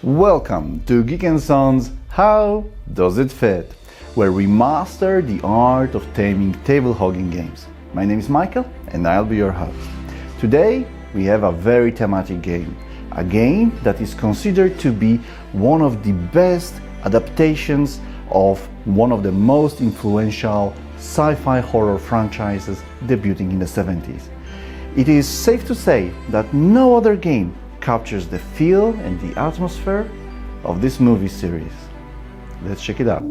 Welcome to Geeknson's How Does It Fit, where we master the art of taming table-hogging games. My name is Michael and I'll be your host. Today we have a very thematic game, a game that is considered to be one of the best adaptations of one of the most influential sci-fi horror franchises debuting in the 70s. It is safe to say that no other game captures the feel and the atmosphere of this movie series. Let's check it out.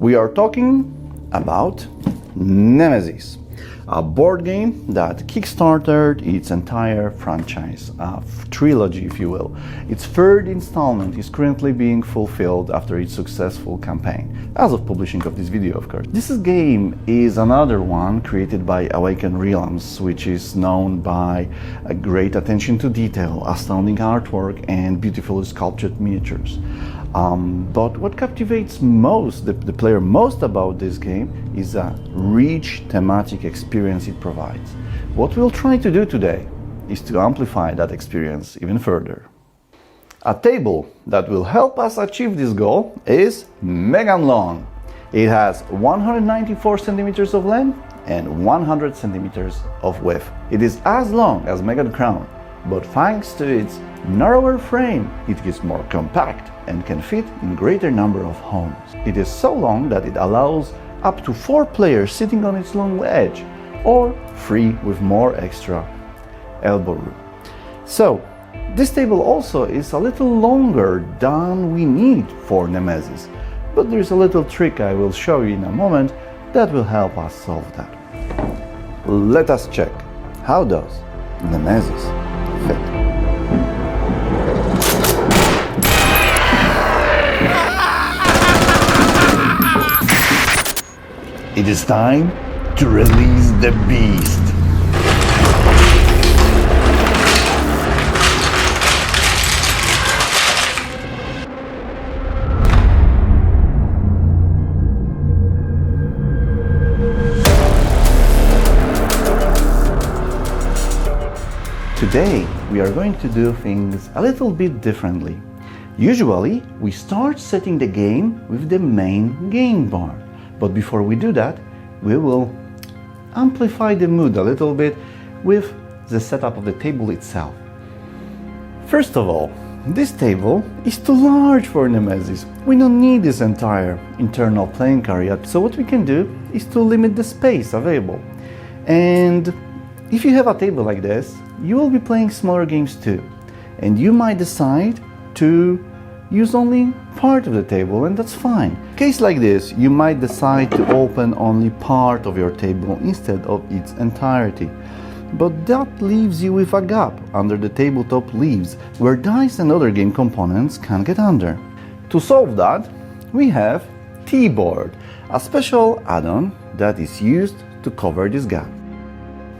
We are talking about Nemesis, a board game that kickstarted its entire franchise, a trilogy if you will. Its third installment is currently being fulfilled after its successful campaign, as of publishing of this video of course. This game is another one created by Awakened Realms, which is known by a great attention to detail, astounding artwork and beautifully sculptured miniatures. But what captivates the player most about this game is a rich thematic experience it provides. What we'll try to do today is to amplify that experience even further. A table that will help us achieve this goal is mega long. It has 194 centimeters of length and 100 centimeters of width. It is as long as Mega Crown, but thanks to its narrower frame, it is more compact and can fit in greater number of homes. It is so long that it allows up to 4 players sitting on its long edge, or 3 with more extra elbow room. So, this table also is a little longer than we need for Nemesis, but there's a little trick I will show you in a moment that will help us solve that. Let us check. How does Nemesis fit? It is time to release the beast. Today we are going to do things a little bit differently. Usually we start setting the game with the main game board. But before we do that, we will amplify the mood a little bit with the setup of the table itself. First of all, this table is too large for Nemesis. We don't need this entire internal playing area, so what we can do is to limit the space available. And if you have a table like this, you will be playing smaller games too. And you might decide to use only part of the table, and that's fine. In case like this, you might decide to open only part of your table instead of its entirety. But that leaves you with a gap under the tabletop leaves where dice and other game components can get under. To solve that, we have T-board, a special add-on that is used to cover this gap.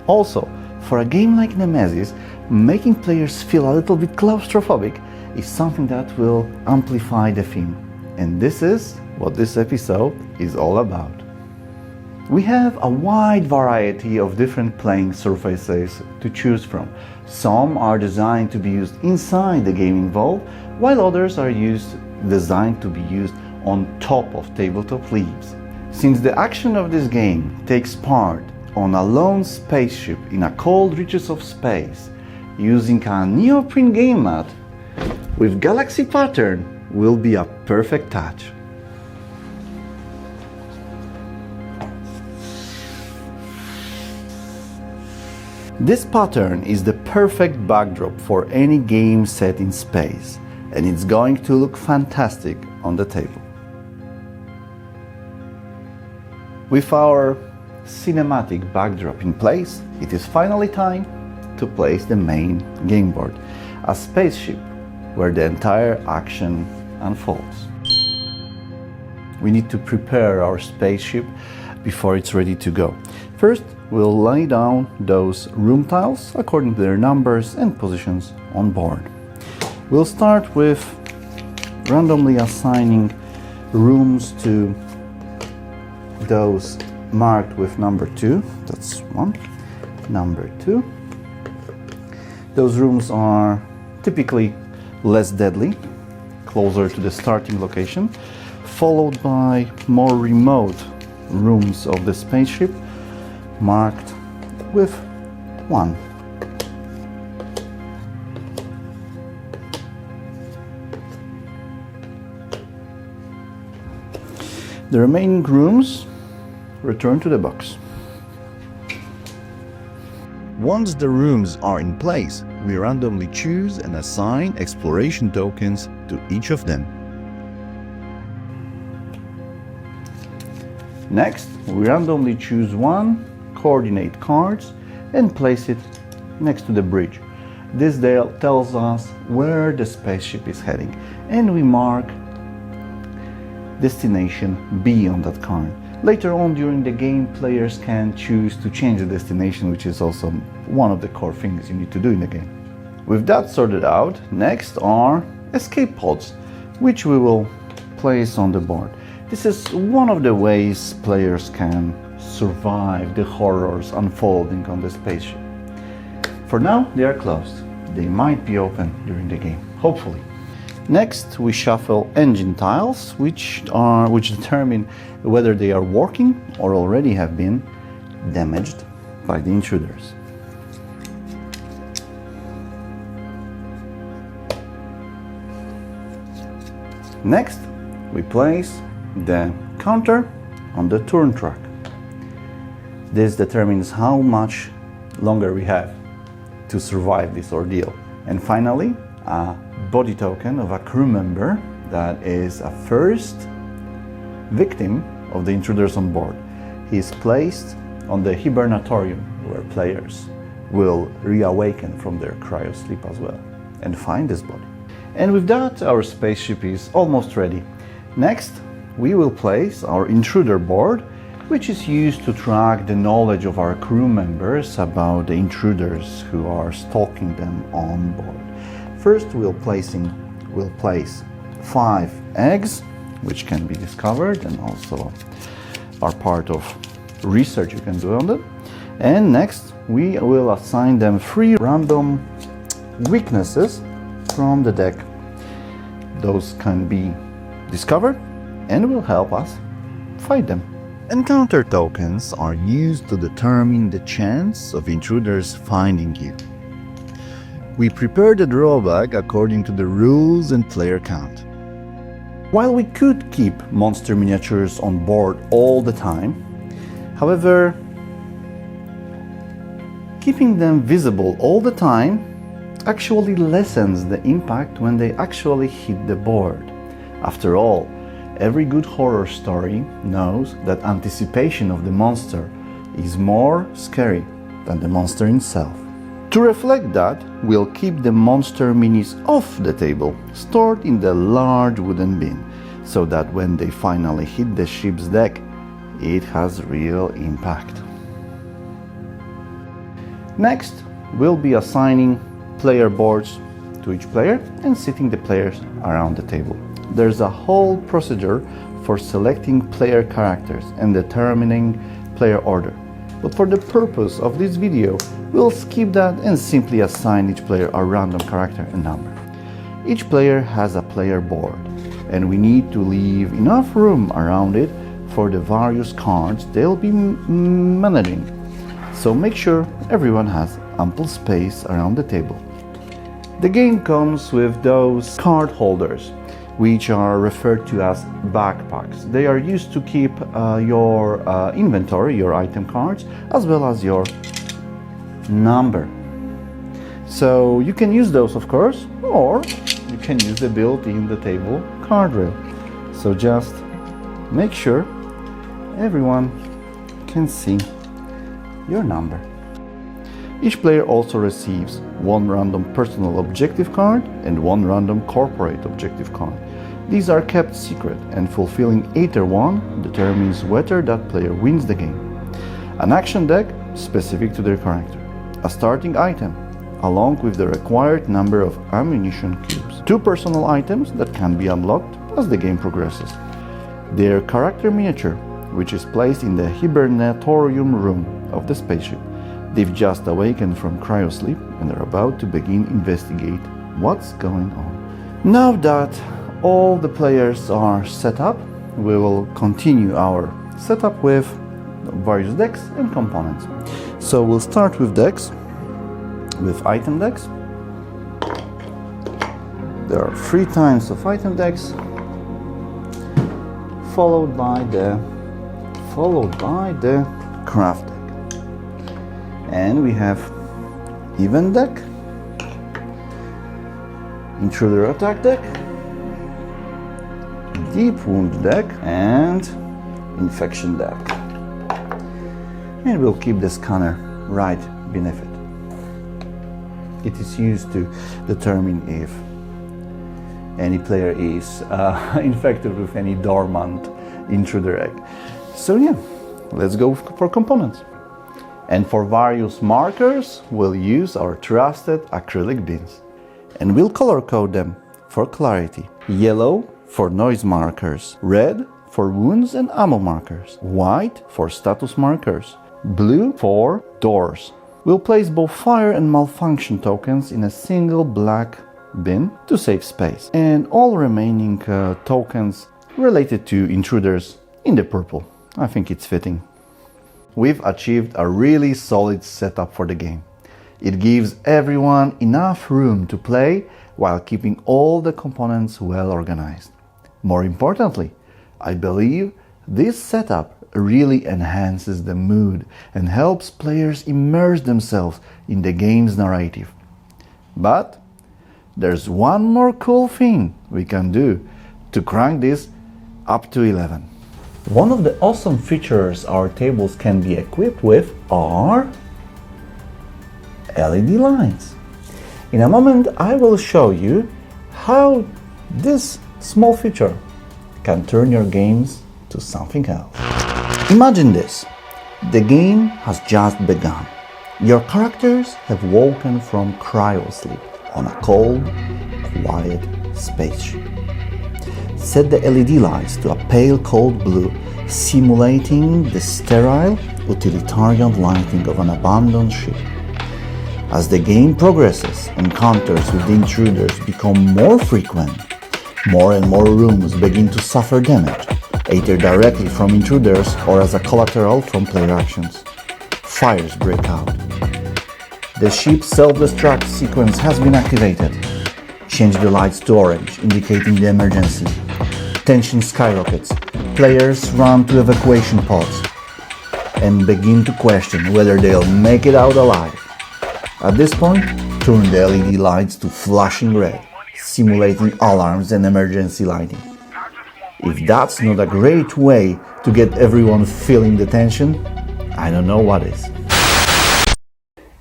Also, for a game like Nemesis, making players feel a little bit claustrophobic is something that will amplify the theme. And this is what this episode is all about. We have a wide variety of different playing surfaces to choose from. Some are designed to be used inside the game involved, while others are designed to be used on top of tabletop leaves. Since the action of this game takes part on a lone spaceship in a cold reaches of space, using a neoprene game mat with galaxy pattern will be a perfect touch. This pattern is the perfect backdrop for any game set in space, and it's going to look fantastic on the table. With our cinematic backdrop in place, it is finally time to place the main game board, a spaceship where the entire action unfolds. We need to prepare our spaceship before it's ready to go. First, we'll lay down those room tiles according to their numbers and positions on board. We'll start with randomly assigning rooms to those marked with number 2. That's 1. Number 2. Those rooms are typically less deadly, closer to the starting location, followed by more remote rooms of the spaceship marked with 1. The remaining rooms return to the box. Once the rooms are in place, we randomly choose and assign exploration tokens to each of them. Next, we randomly choose 1 coordinate cards and place it next to the bridge. This tells us where the spaceship is heading, and we mark destination B on that card. Later on during the game, players can choose to change the destination, which is also one of the core things you need to do in the game. With that sorted out, next are escape pods, which we will place on the board. This is one of the ways players can survive the horrors unfolding on the spaceship. For now, they are closed. They might be open during the game, hopefully. Next, we shuffle engine tiles, which determine whether they are working or already have been damaged by the intruders. Next, we place the counter on the turn track. This determines how much longer we have to survive this ordeal. And finally, a body token of a crew member that is a first victim of the intruders on board. He is placed on the hibernatorium, where players will reawaken from their cryosleep as well and find this body. And with that, our spaceship is almost ready. Next, we will place our intruder board, which is used to track the knowledge of our crew members about the intruders who are stalking them on board. First, we'll place 5 eggs, which can be discovered and also are part of research you can do on them. And next, we will assign them 3 random weaknesses from the deck. Those can be discovered and will help us fight them. Encounter tokens are used to determine the chance of intruders finding you. We prepare the drawbag according to the rules and player count. While we could keep monster miniatures on board all the time, however, keeping them visible all the time actually lessens the impact when they actually hit the board. After all, every good horror story knows that anticipation of the monster is more scary than the monster itself. To reflect that, we'll keep the monster minis off the table, stored in the large wooden bin, so that when they finally hit the ship's deck, it has real impact. Next, we'll be assigning player boards to each player and sitting the players around the table. There's a whole procedure for selecting player characters and determining player order. But for the purpose of this video, we'll skip that and simply assign each player a random character and number. Each player has a player board, and we need to leave enough room around it for the various cards they'll be managing. So make sure everyone has ample space around the table. The game comes with those card holders, which are referred to as backpacks. They are used to keep your inventory, your item cards, as well as your number. So you can use those, of course, or you can use the built-in the table card rail. So just make sure everyone can see your number. Each player also receives 1 random personal objective card and 1 random corporate objective card. These are kept secret, and fulfilling either one determines whether that player wins the game. An action deck specific to their character. A starting item, along with the required number of ammunition cubes. 2 personal items that can be unlocked as the game progresses. Their character miniature, which is placed in the hibernatorium room of the spaceship. They've just awakened from cryosleep and are about to begin investigate what's going on. Now that all the players are set up, we will continue our setup with various decks and components. So we'll start with decks, with item decks. There are 3 types of item decks, followed by the craft deck. And we have event deck, intruder attack deck, deep wound deck, and infection deck. And we'll keep the scanner right beneath it. It is used to determine if any player is infected with any dormant intruder egg. So yeah, let's go for components. And for various markers, we'll use our trusted acrylic bins. And we'll color code them for clarity. Yellow for noise markers, red for wounds and ammo markers, white for status markers, blue for doors. We'll place both fire and malfunction tokens in a single black bin to save space, and all remaining tokens related to intruders in the purple. I think it's fitting. We've achieved a really solid setup for the game. It gives everyone enough room to play while keeping all the components well organized. More importantly, I believe this setup really enhances the mood and helps players immerse themselves in the game's narrative. But there's one more cool thing we can do to crank this up to 11. One of the awesome features our tables can be equipped with are LED lights. In a moment, I will show you how this small feature can turn your games to something else. Imagine this. The game has just begun. Your characters have woken from cryosleep on a cold, quiet spaceship. Set the LED lights to a pale cold blue, simulating the sterile, utilitarian lighting of an abandoned ship. As the game progresses, encounters with the intruders become more frequent. More and more rooms begin to suffer damage, either directly from intruders or as a collateral from player actions. Fires break out. The ship's self-destruct sequence has been activated. Change the lights to orange, indicating the emergency. Tension skyrockets. Players run to evacuation pods and begin to question whether they'll make it out alive. At this point, turn the LED lights to flashing red, simulating alarms and emergency lighting. If that's not a great way to get everyone feeling the tension, I don't know what is.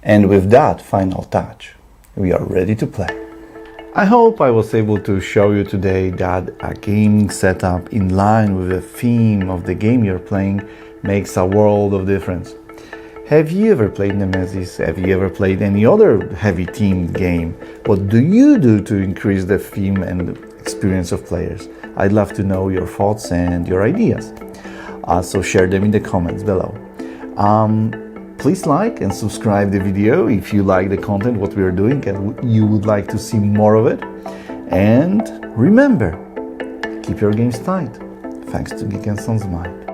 And with that final touch, we are ready to play. I hope I was able to show you today that a gaming setup in line with the theme of the game you're playing makes a world of difference. Have you ever played Nemesis? Have you ever played any other heavy themed game? What do you do to increase the theme and experience of players? I'd love to know your thoughts and your ideas. So share them in the comments below. Please like and subscribe the video if you like the content, what we are doing, and you would like to see more of it. And remember, keep your games tight. Thanks to Geeknson's mind.